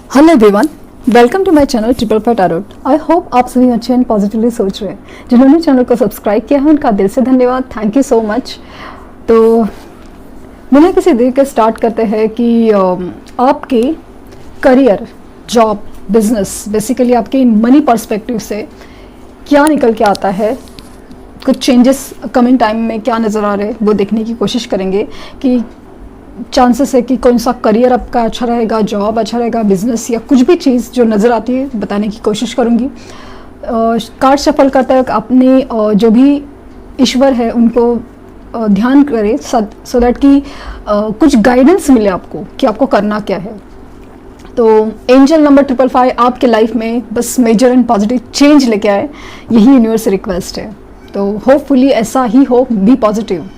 Hello everyone, welcome to my channel triple five tarot. I hope आप सभी अच्छे and positively सोच रहे हैं। जिन्होंने चैनल को सब्सक्राइब किया है उनका दिल से धन्यवाद, थैंक यू सो मच। तो बिना किसी देर के स्टार्ट करते हैं कि आपके करियर, जॉब, बिजनेस, बेसिकली आपके मनी पर्सपेक्टिव से क्या निकल के आता है, कुछ चेंजेस कमिंग टाइम में क्या नज़र आ रहे हैं वो देखने की कोशिश करेंगे कि चांसेस है कि कौन सा करियर आपका अच्छा रहेगा, जॉब अच्छा रहेगा, बिजनेस या कुछ भी चीज़ जो नज़र आती है बताने की कोशिश करूँगी। कार्ड शफल करते वक्त अपने जो भी ईश्वर है उनको ध्यान करें सो दैट कि कुछ गाइडेंस मिले आपको कि आपको करना क्या है। तो एंजल नंबर 555 आपके लाइफ में बस मेजर एंड पॉजिटिव चेंज लेके आए, यही यूनिवर्स से रिक्वेस्ट है। तो होपफुली ऐसा ही हो, बी पॉजिटिव।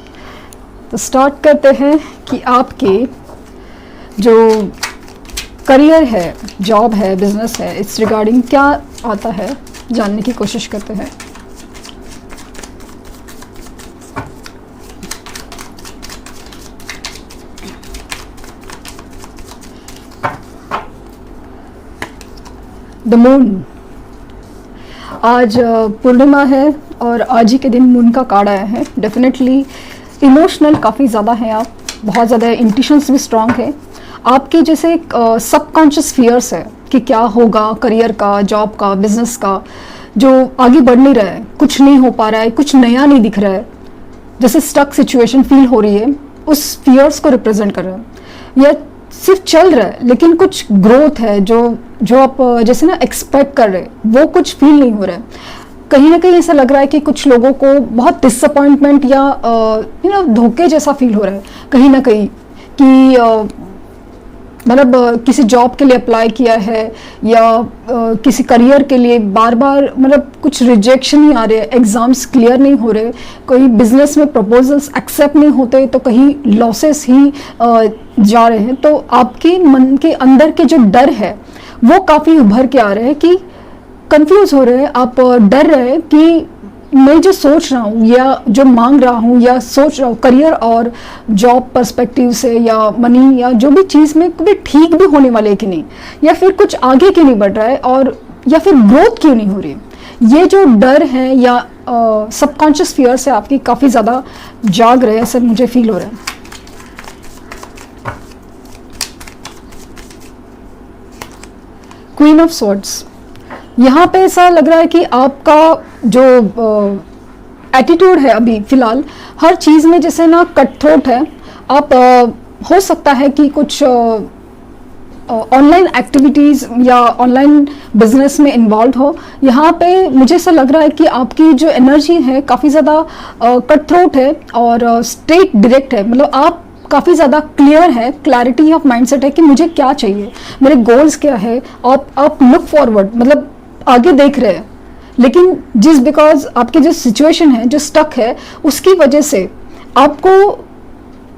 तो स्टार्ट करते हैं कि आपके जो करियर है, जॉब है, बिजनेस है, इस रिगार्डिंग क्या आता है जानने की कोशिश करते हैं। द मून, आज पूर्णिमा है और आज ही के दिन मून का कार्ड आया है। डेफिनेटली इमोशनल काफ़ी ज़्यादा हैं आप, बहुत ज़्यादा इंट्यूशंस भी स्ट्रॉन्ग है आपके। जैसे सबकॉन्शियस फियर्स है कि क्या होगा करियर का, जॉब का, बिजनेस का, जो आगे बढ़ नहीं रहा है, कुछ नहीं हो पा रहा है, कुछ नया नहीं दिख रहा है, जैसे स्टक सिचुएशन फील हो रही है, उस फियर्स को रिप्रेजेंट कर रहा है। या सिर्फ चल रहा है लेकिन कुछ ग्रोथ है जो आप जैसे ना एक्सपेक्ट कर रहे हैं वो कुछ फील नहीं हो रहा है। कहीं ना कहीं ऐसा लग रहा है कि कुछ लोगों को बहुत डिसअपॉइंटमेंट या धोखे जैसा फील हो रहा है कहीं ना कहीं कि मतलब किसी जॉब के लिए अप्लाई किया है या किसी करियर के लिए बार बार मतलब कुछ रिजेक्शन ही आ रहे हैं, एग्जाम्स क्लियर नहीं हो रहे, कोई बिजनेस में प्रपोजल्स एक्सेप्ट नहीं होते तो कहीं लॉसेस ही जा रहे हैं। तो आपके मन के अंदर के जो डर है वो काफ़ी उभर के आ रहे हैं कि कंफ्यूज हो रहे हैं आप, डर रहे हैं कि मैं जो सोच रहा हूँ या जो मांग रहा हूँ या सोच रहा हूँ करियर और जॉब पर्सपेक्टिव से या मनी या जो भी चीज़ में कभी ठीक भी होने वाले कि नहीं, या फिर कुछ आगे क्यों नहीं बढ़ रहा है और या फिर ग्रोथ क्यों नहीं हो रही। ये जो डर है या सबकॉन्शियस फियर से आपकी काफ़ी ज़्यादा जाग रहे हैं, ऐसा मुझे फील हो रहा है। क्वीन ऑफ स्वॉर्ड्स, यहाँ पे ऐसा लग रहा है कि आपका जो एटीट्यूड है अभी फिलहाल हर चीज़ में जैसे ना कटथ्रोट है आप। हो सकता है कि कुछ ऑनलाइन एक्टिविटीज़ या ऑनलाइन बिजनेस में इन्वॉल्व हो। यहाँ पे मुझे ऐसा लग रहा है कि आपकी जो एनर्जी है काफ़ी ज़्यादा कटथ्रोट है और स्ट्रेट डायरेक्ट है। मतलब आप काफ़ी ज़्यादा क्लियर है, क्लैरिटी ऑफ माइंडसेट है कि मुझे क्या चाहिए, मेरे गोल्स क्या है। आप लुक फॉरवर्ड, मतलब आगे देख रहे हैं, लेकिन बिकॉज आपकी जो सिचुएशन है, जो स्टक है, उसकी वजह से आपको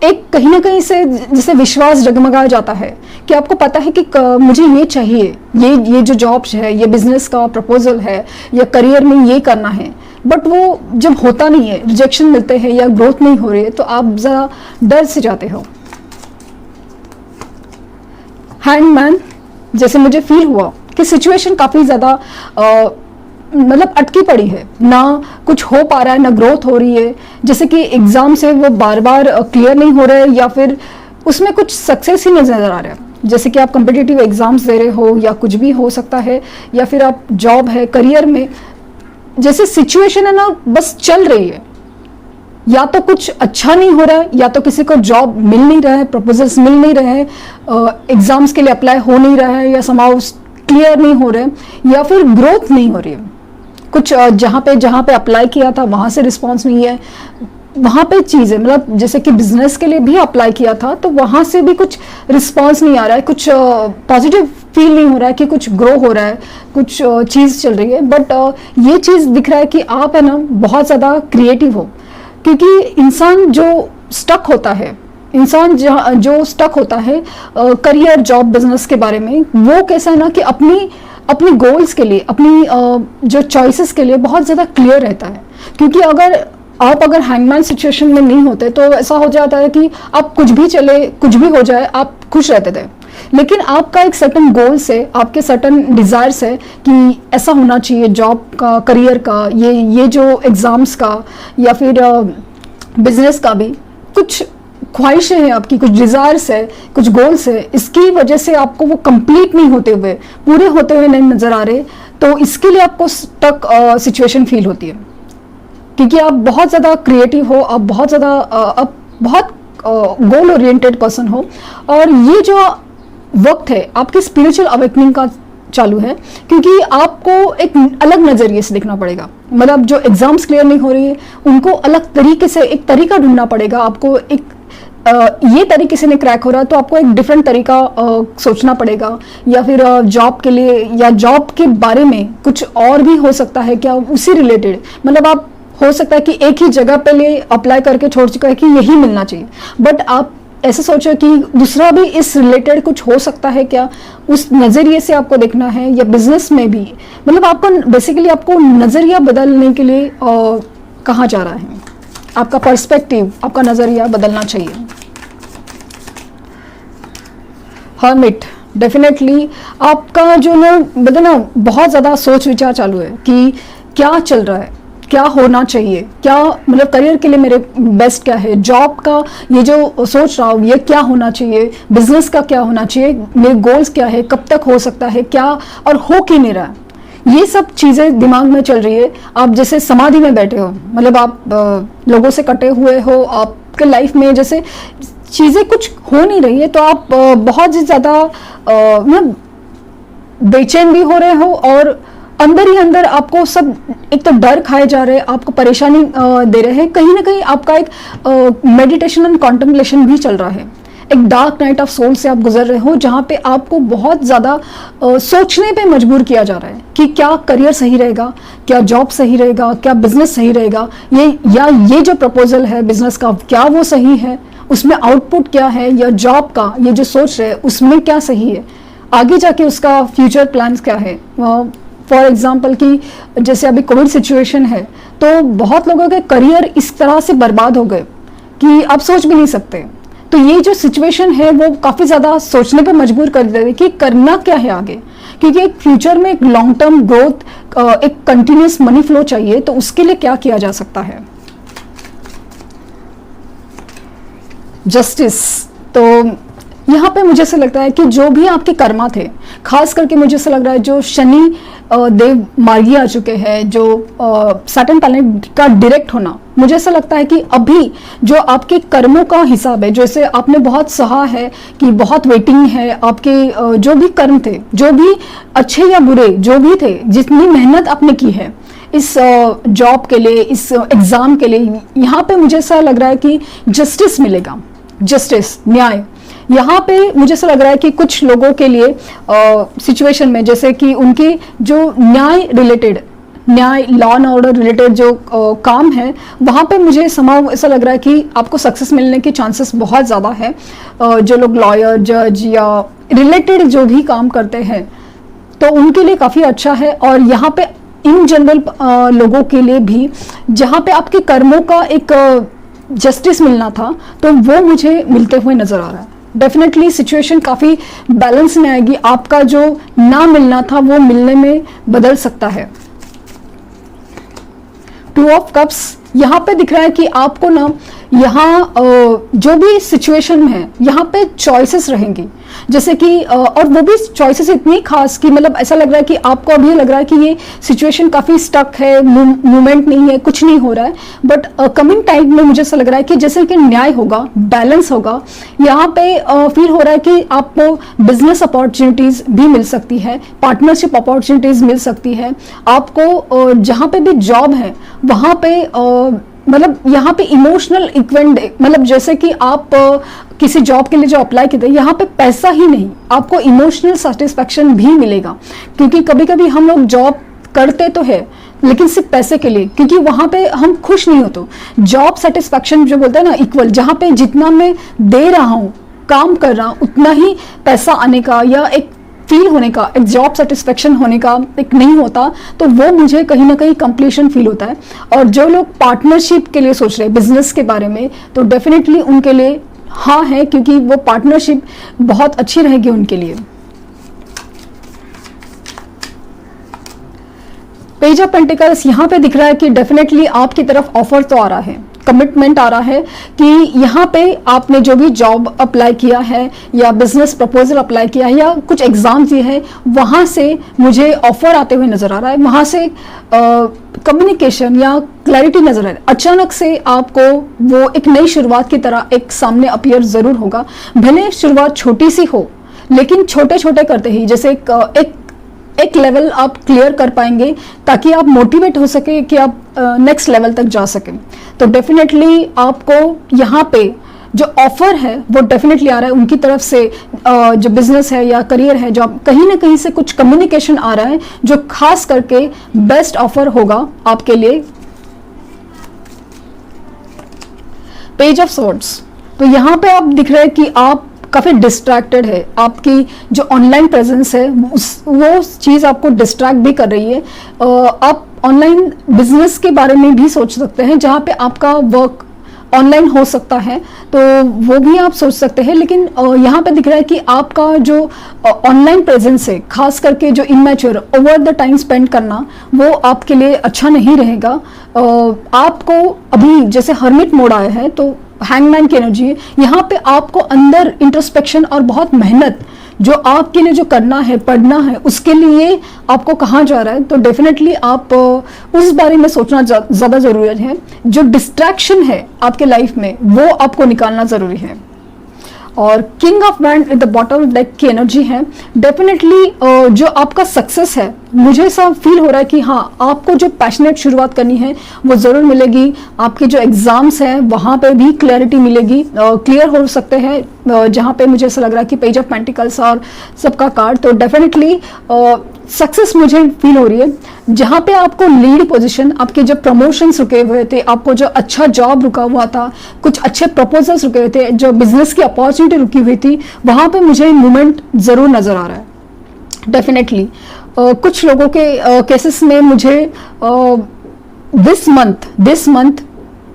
एक कहीं ना कहीं से जैसे विश्वास जगमगा जाता है कि आपको पता है कि मुझे ये चाहिए, ये जो जॉब है, ये बिजनेस का प्रपोजल है या करियर में ये करना है, बट वो जब होता नहीं है, रिजेक्शन मिलते हैं या ग्रोथ नहीं हो रही है तो आप ज़रा डर से जाते हो। हैंगमैन, जैसे मुझे फील हुआ कि सिचुएशन काफ़ी ज़्यादा मतलब अटकी पड़ी है, ना कुछ हो पा रहा है, ना ग्रोथ हो रही है। जैसे कि एग्ज़ाम से वो बार बार क्लियर नहीं हो रहे हैं या फिर उसमें कुछ सक्सेस ही नज़र आ रहा है। जैसे कि आप कम्पिटिटिव एग्ज़ाम्स दे रहे हो या कुछ भी हो सकता है, या फिर आप जॉब है, करियर में जैसे सिचुएशन है ना बस चल रही है, या तो कुछ अच्छा नहीं हो रहा है, या तो किसी को जॉब मिल नहीं रहा है, प्रपोजल्स मिल नहीं रहे हैं, एग्ज़ाम्स के लिए अप्लाई हो नहीं रहा है या समाउ क्लियर नहीं हो रहे, या फिर ग्रोथ नहीं हो रही है। कुछ जहाँ पे अप्लाई किया था वहाँ से रिस्पांस नहीं है, वहाँ पे चीज़ें मतलब जैसे कि बिजनेस के लिए भी अप्लाई किया था तो वहाँ से भी कुछ रिस्पांस नहीं आ रहा है, कुछ पॉजिटिव फील नहीं हो रहा है कि कुछ ग्रो हो रहा है, कुछ चीज़ चल रही है। बट ये चीज़ दिख रहा है कि आप है ना बहुत ज़्यादा क्रिएटिव हो, क्योंकि इंसान जो स्टक होता है, जो स्टक होता है करियर, जॉब, बिजनेस के बारे में, वो कैसा है ना कि अपनी गोल्स के लिए, अपनी जो चॉइसेस के लिए बहुत ज़्यादा क्लियर रहता है। क्योंकि अगर हैंगमैन सिचुएशन में नहीं होते तो ऐसा हो जाता है कि आप कुछ भी चले, कुछ भी हो जाए, आप खुश रहते थे। लेकिन आपका एक सर्टन गोल्स है, आपके सर्टन डिज़ायर्स है कि ऐसा होना चाहिए जॉब का, करियर का, ये जो एग्ज़ाम्स का या फिर बिजनेस का भी कुछ ख्वाहिशें हैं आपकी, कुछ डिज़ायर्स है, कुछ गोल्स है, इसकी वजह से आपको वो कंप्लीट नहीं होते हुए, पूरे होते हुए नहीं नज़र आ रहे, तो इसके लिए आपको स्टक सिचुएशन फील होती है क्योंकि आप बहुत ज़्यादा क्रिएटिव हो, आप बहुत ज़्यादा आप बहुत गोल ओरिएंटेड पर्सन हो और ये जो वक्त है आपके स्पिरिचुअल अवेकनिंग का चालू है क्योंकि आपको एक अलग नज़रिए से देखना पड़ेगा। मतलब जो एग्जाम्स क्लियर नहीं हो रही है उनको अलग तरीके से एक तरीका ढूंढना पड़ेगा आपको। एक ये तरीके से नहीं क्रैक हो रहा तो आपको एक डिफरेंट तरीका सोचना पड़ेगा, या फिर जॉब के लिए या जॉब के बारे में कुछ और भी हो सकता है क्या उसी रिलेटेड। मतलब आप हो सकता है कि एक ही जगह पे लिए अप्लाई करके छोड़ चुका है कि यही मिलना चाहिए, बट आप ऐसे सोचो कि दूसरा भी इस रिलेटेड कुछ हो सकता है क्या, उस नज़रिए से आपको देखना है। या बिजनेस में भी मतलब आपको बेसिकली आपको नज़रिया बदलने के लिए कहा जा रहा है, आपका पर्सपेक्टिव, आपका नज़रिया बदलना चाहिए। हर्मिट, डेफिनेटली आपका जो ना बदलना बहुत ज़्यादा सोच विचार चालू है कि क्या चल रहा है, क्या होना चाहिए, क्या मतलब करियर के लिए मेरे बेस्ट क्या है, जॉब का ये जो सोच रहा हूँ ये क्या होना चाहिए, बिजनेस का क्या होना चाहिए, मेरे गोल्स क्या है, कब तक हो सकता है क्या, और हो क्यों नहीं रहा है। ये सब चीज़ें दिमाग में चल रही है। आप जैसे समाधि में बैठे हो, मतलब आप लोगों से कटे हुए हो, आपके लाइफ में जैसे चीज़ें कुछ हो नहीं रही है तो आप बहुत ही ज़्यादा मतलब बेचैन भी हो रहे हो और अंदर ही अंदर आपको सब एक तो डर खाए जा रहे हैं, आपको परेशानी दे रहे हैं। कहीं ना कहीं आपका एक मेडिटेशन एंड कॉन्टेम्पलेशन भी चल रहा है। एक डार्क नाइट ऑफ सोल से आप गुजर रहे हो जहाँ पे आपको बहुत ज़्यादा सोचने पे मजबूर किया जा रहा है कि क्या करियर सही रहेगा, क्या जॉब सही रहेगा, क्या बिजनेस सही रहेगा, ये जो प्रपोजल है बिजनेस का क्या वो सही है, उसमें आउटपुट क्या है, या जॉब का ये जो सोच रहे हैं उसमें क्या सही है, आगे जाके उसका फ्यूचर प्लान्स क्या है। फॉर एग्जाम्पल कि जैसे अभी कोविड सिचुएशन है तो बहुत लोगों के करियर इस तरह से बर्बाद हो गए कि आप सोच भी नहीं सकते। तो ये जो सिचुएशन है वो काफ़ी ज़्यादा सोचने पे मजबूर कर दे रही कि करना क्या है आगे, क्योंकि एक फ्यूचर में एक लॉन्ग टर्म ग्रोथ, एक कंटिन्यूस मनी फ्लो चाहिए, तो उसके लिए क्या किया जा सकता है। जस्टिस, तो यहाँ पे मुझे ऐसा लगता है कि जो भी आपके कर्मा थे, खास करके मुझे ऐसा लग रहा है जो शनि देव मार्गी आ चुके हैं, जो सैटर्न प्लैनेट का डायरेक्ट होना, मुझे ऐसा लगता है कि अभी जो आपके कर्मों का हिसाब है, जैसे आपने बहुत सहा है कि बहुत वेटिंग है, आपके जो भी कर्म थे, जो भी अच्छे या बुरे जो भी थे, जितनी मेहनत आपने की है इस जॉब के लिए, इस एग्ज़ाम के लिए, यहाँ पे मुझे ऐसा लग रहा है कि जस्टिस मिलेगा, जस्टिस, न्याय। यहाँ पे मुझे ऐसा लग रहा है कि कुछ लोगों के लिए सिचुएशन में जैसे कि उनकी जो न्याय रिलेटेड, न्याय लॉ एंड ऑर्डर रिलेटेड जो काम है, वहाँ पे मुझे समाव ऐसा लग रहा है कि आपको सक्सेस मिलने के चांसेस बहुत ज़्यादा है। जो लोग लॉयर, जज या रिलेटेड जो भी काम करते हैं तो उनके लिए काफ़ी अच्छा है। और यहाँ पे इन जनरल लोगों के लिए भी जहाँ पे आपके कर्मों का एक जस्टिस मिलना था तो वो मुझे मिलते हुए नज़र आ रहा है। डेफिनेटली सिचुएशन काफ़ी बैलेंस में आएगी, आपका जो ना मिलना था वो मिलने में बदल सकता है। टू ऑफ कप्स यहाँ पे दिख रहा है कि आपको ना यहाँ जो भी सिचुएशन में है यहाँ पे चॉइसेस रहेंगी, जैसे कि और वो भी चॉइसेस इतनी खास कि मतलब ऐसा लग रहा है कि आपको अभी लग रहा है कि ये सिचुएशन काफ़ी स्टक है, मूवमेंट नहीं है, कुछ नहीं हो रहा है, बट कमिंग टाइम में मुझे ऐसा लग रहा है कि जैसे कि न्याय होगा, बैलेंस होगा। यहाँ पे फील हो रहा है कि आपको बिजनेस अपॉर्चुनिटीज़ भी मिल सकती है, पार्टनरशिप अपॉर्चुनिटीज़ मिल सकती है आपको। जहाँ पे भी जॉब है वहाँ पे मतलब यहाँ पे इमोशनल इक्वेंट, मतलब जैसे कि आप किसी जॉब के लिए जो अप्लाई किए थे, यहाँ पे पैसा ही नहीं, आपको इमोशनल सेटिस्फैक्शन भी मिलेगा। क्योंकि कभी कभी हम लोग जॉब करते तो है लेकिन सिर्फ पैसे के लिए, क्योंकि वहाँ पे हम खुश नहीं होते। जॉब सेटिस्फैक्शन जो बोलते हैं ना, इक्वल, जहाँ पे जितना मैं दे रहा हूँ, काम कर रहा हूँ, उतना ही पैसा आने का या एक फील होने का, एक जॉब सेटिस्फेक्शन होने का एक नहीं होता, तो वो मुझे कहीं ना कहीं कंप्लीशन फील होता है। और जो लोग पार्टनरशिप के लिए सोच रहे हैं बिजनेस के बारे में, तो डेफिनेटली उनके लिए हाँ है, क्योंकि वो पार्टनरशिप बहुत अच्छी रहेगी उनके लिए। पेज ऑफ पेंटिकल्स यहाँ पे दिख रहा है कि डेफिनेटली आपकी तरफ ऑफर तो आ रहा है, कमिटमेंट आ रहा है कि यहाँ पे आपने जो भी जॉब अप्लाई किया है या बिजनेस प्रपोजल अप्लाई किया है या कुछ एग्जाम दिए हैं, वहाँ से मुझे ऑफर आते हुए नजर आ रहा है, वहाँ से कम्युनिकेशन या क्लैरिटी नजर आ रहा है। अचानक से आपको वो एक नई शुरुआत की तरह एक सामने अपीयर जरूर होगा, भले शुरुआत छोटी सी हो, लेकिन छोटे छोटे करते ही जैसे एक लेवल आप क्लियर कर पाएंगे ताकि आप मोटिवेट हो सके कि आप नेक्स्ट लेवल तक जा सकें। तो डेफिनेटली आपको यहाँ पे जो ऑफर है वो डेफिनेटली आ रहा है उनकी तरफ से, जो बिजनेस है या करियर है, जो आप कहीं ना कहीं से कुछ कम्युनिकेशन आ रहा है जो खास करके बेस्ट ऑफर होगा आपके लिए। पेज ऑफ स्वॉर्ड्स, तो यहाँ पे आप दिख रहे हैं कि आप काफ़ी डिस्ट्रैक्टेड है, आपकी जो ऑनलाइन प्रेजेंस है वो चीज़ आपको डिस्ट्रैक्ट भी कर रही है। आप ऑनलाइन बिजनेस के बारे में भी सोच सकते हैं, जहाँ पे आपका वर्क ऑनलाइन हो सकता है, तो वो भी आप सोच सकते हैं। लेकिन यहाँ पे दिख रहा है कि आपका जो ऑनलाइन प्रेजेंस है, खास करके जो immature over the time spend करना, वो आपके लिए अच्छा नहीं रहेगा। आपको अभी जैसे हर्मिट मोड आया है तो हैंगमैन की एनर्जी है, यहाँ पे आपको अंदर इंट्रोस्पेक्शन और बहुत मेहनत जो आपके लिए जो करना है, पढ़ना है, उसके लिए आपको कहाँ जा रहा है, तो डेफिनेटली आप उस बारे में सोचना ज़्यादा ज़रूरी है। जो डिस्ट्रैक्शन है आपके लाइफ में वो आपको निकालना ज़रूरी है। और king of wand in the bottom deck की एनर्जी है। डेफिनेटली जो आपका सक्सेस है, मुझे ऐसा फील हो रहा है कि हाँ, आपको जो पैशनेट शुरुआत करनी है वो ज़रूर मिलेगी। आपके जो एग्जाम्स हैं वहाँ पे भी क्लैरिटी मिलेगी, क्लियर हो सकते हैं, जहाँ पे मुझे ऐसा लग रहा है कि पेज ऑफ पेंटिकल्स और सबका कार्ड, तो डेफिनेटली सक्सेस मुझे फील हो रही है। जहाँ पे आपको लीड पोजीशन, आपके जो प्रमोशंस रुके हुए थे, आपको जो अच्छा जॉब रुका हुआ था, कुछ अच्छे प्रपोजल्स रुके हुए थे, जो बिजनेस की अपॉर्चुनिटी रुकी हुई थी, वहाँ पे मुझे मूवमेंट ज़रूर नज़र आ रहा है। डेफिनेटली कुछ लोगों के केसेस में मुझे दिस मंथ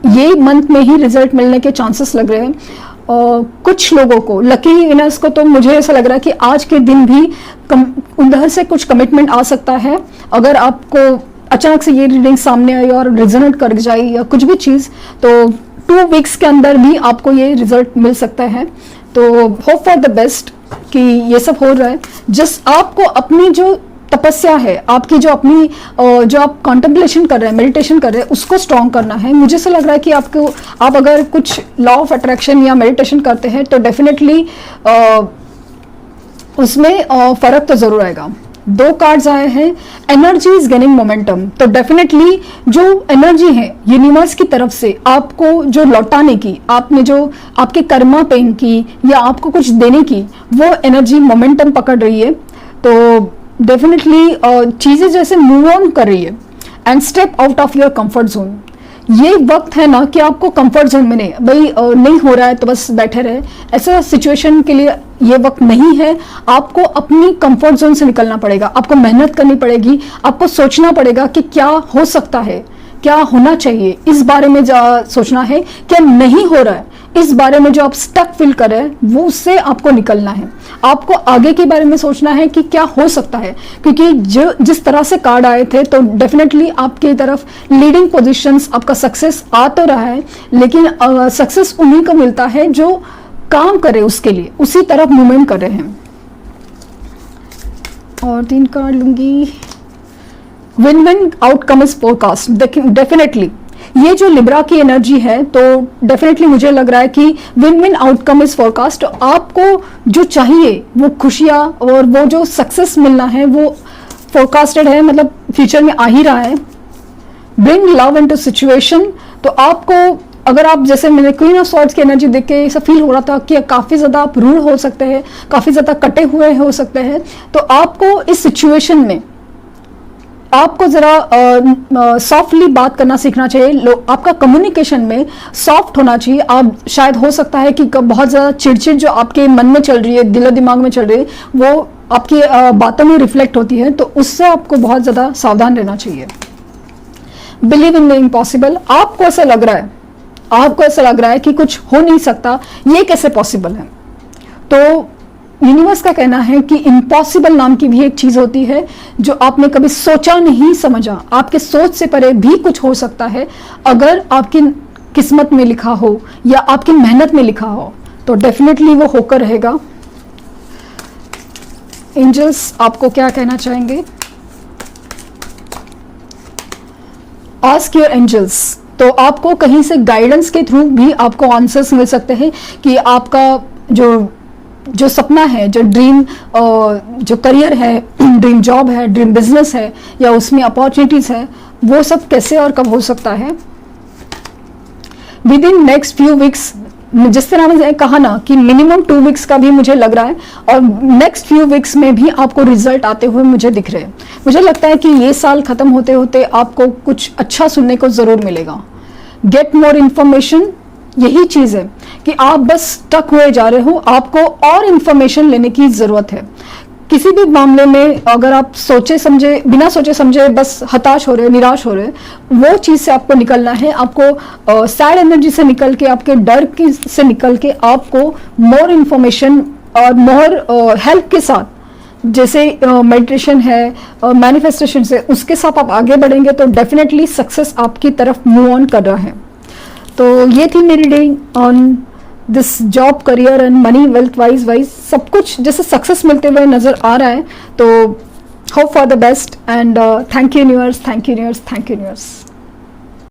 ये मंथ में ही रिजल्ट मिलने के चांसेस लग रहे हैं। कुछ लोगों को, लकी विनर्स को, तो मुझे ऐसा लग रहा है कि आज के दिन भी उधर से कुछ कमिटमेंट आ सकता है। अगर आपको अचानक से ये रीडिंग सामने आई और रिजोनेट कर जाए या कुछ भी चीज़, तो 2 वीक्स के अंदर भी आपको ये रिजल्ट मिल सकता है। तो होप फॉर द बेस्ट कि ये सब हो रहा है। जस्ट आपको अपनी जो तपस्या है, आपकी जो अपनी जो आप कॉन्टेम्पलेशन कर रहे हैं, मेडिटेशन कर रहे हैं, उसको स्ट्रॉन्ग करना है। मुझे ऐसा लग रहा है कि आप अगर कुछ लॉ ऑफ अट्रैक्शन या मेडिटेशन करते हैं तो डेफिनेटली उसमें फर्क तो जरूर आएगा। 2 कार्ड्स आए हैं, एनर्जी इज गेनिंग मोमेंटम, तो डेफिनेटली जो एनर्जी है यूनिवर्स की तरफ से आपको जो लौटाने की, आपने जो आपके कर्मा पेन की या आपको कुछ देने की, वो एनर्जी मोमेंटम पकड़ रही है। तो डेफिनेटली चीज़ें जैसे मूव ऑन कर रही है and step out of your comfort zone. ये वक्त है ना कि आपको कंफर्ट जोन में नहीं, भाई नहीं हो रहा है तो बस बैठे रहे, ऐसा सिचुएशन के लिए ये वक्त नहीं है। आपको अपनी कंफर्ट जोन से निकलना पड़ेगा, आपको मेहनत करनी पड़ेगी, आपको सोचना पड़ेगा कि क्या हो सकता है, क्या होना चाहिए, इस बारे में सोचना है। क्या नहीं हो रहा है, इस बारे में जो आप स्टक फील कर रहे हैं वो उससे आपको निकलना है। आपको आगे के बारे में सोचना है कि क्या हो सकता है, क्योंकि जो जिस तरह से कार्ड आए थे तो डेफिनेटली आपकी तरफ लीडिंग पोजीशंस, आपका सक्सेस आ तो रहा है, लेकिन सक्सेस उन्हीं को मिलता है जो काम करे उसके लिए, उसी तरफ मूवमेंट कर रहे हैं। और 3 कार्ड लूंगी। Win win outcome is forecast. Definitely ये जो लिब्रा की एनर्जी है, तो डेफिनेटली मुझे लग रहा है कि win win outcome is forecast. आपको जो चाहिए वो खुशियाँ और वो जो सक्सेस मिलना है वो फोरकास्टेड है, मतलब फ्यूचर में आ ही रहा है। ब्रिंग लव इनटू सिचुएशन, तो आपको, अगर आप जैसे मैंने क्वीन ऑफ स्वॉर्ड्स की एनर्जी देख के ऐसा फील हो रहा था कि काफ़ी ज़्यादा आप रूड हो सकते हैं, काफ़ी ज़्यादा कटे हुए हो सकते हैं, तो आपको इस सिचुएशन में आपको ज़रा सॉफ्टली बात करना सीखना चाहिए। आपका कम्युनिकेशन में सॉफ्ट होना चाहिए। आप शायद हो सकता है कि बहुत ज़्यादा चिड़चिड़ जो आपके मन में चल रही है, दिलो दिमाग में चल रही है, वो आपकी बातों में रिफ्लेक्ट होती है, तो उससे आपको बहुत ज़्यादा सावधान रहना चाहिए। बिलीव इन द इम्पॉसिबल, आपको ऐसा लग रहा है आपको ऐसा लग रहा है कि कुछ हो नहीं सकता, ये कैसे पॉसिबल है। तो यूनिवर्स का कहना है कि इम्पॉसिबल नाम की भी एक चीज होती है जो आपने कभी सोचा नहीं समझा, आपके सोच से परे भी कुछ हो सकता है अगर आपकी किस्मत में लिखा हो या आपकी मेहनत में लिखा हो, तो डेफिनेटली वो होकर रहेगा। एंजल्स आपको क्या कहना चाहेंगे? Ask your angels. तो आपको कहीं से गाइडेंस के थ्रू भी आपको आंसर्स मिल सकते हैं कि आपका जो सपना है, जो ड्रीम जो करियर है, ड्रीम जॉब है, ड्रीम बिजनेस है, या उसमें अपॉर्चुनिटीज है, वो सब कैसे और कब हो सकता है। With in next few weeks, जिस तरह मैंने कहा ना कि मिनिमम 2 वीक्स का भी मुझे लग रहा है, और नेक्स्ट फ्यू वीक्स में भी आपको रिजल्ट आते हुए मुझे दिख रहे हैं। मुझे लगता है कि ये साल खत्म होते होते आपको कुछ अच्छा सुनने को जरूर मिलेगा। गेट मोर इन्फॉर्मेशन, यही चीज है कि आप बस स्टक हुए जा रहे हो, आपको और इन्फॉर्मेशन लेने की जरूरत है। किसी भी मामले में अगर आप सोचे समझे, बिना सोचे समझे बस हताश हो रहे, निराश हो रहे, वो चीज से आपको निकलना है। आपको सैड एनर्जी से निकल के, आपके डर की से निकल के, आपको मोर इन्फॉर्मेशन और मोर हेल्प के साथ, जैसे मेडिटेशन है, मैनिफेस्टेशन से, उसके साथ आप आगे बढ़ेंगे तो डेफिनेटली सक्सेस आपकी तरफ मूव ऑन कर रहा है। तो ये थी मेरी reading on this job, career and money, wealth wise सब कुछ जैसे सक्सेस मिलते हुए नजर आ रहा है। तो hope for the best and thank you universe, thank you universe, thank you universe.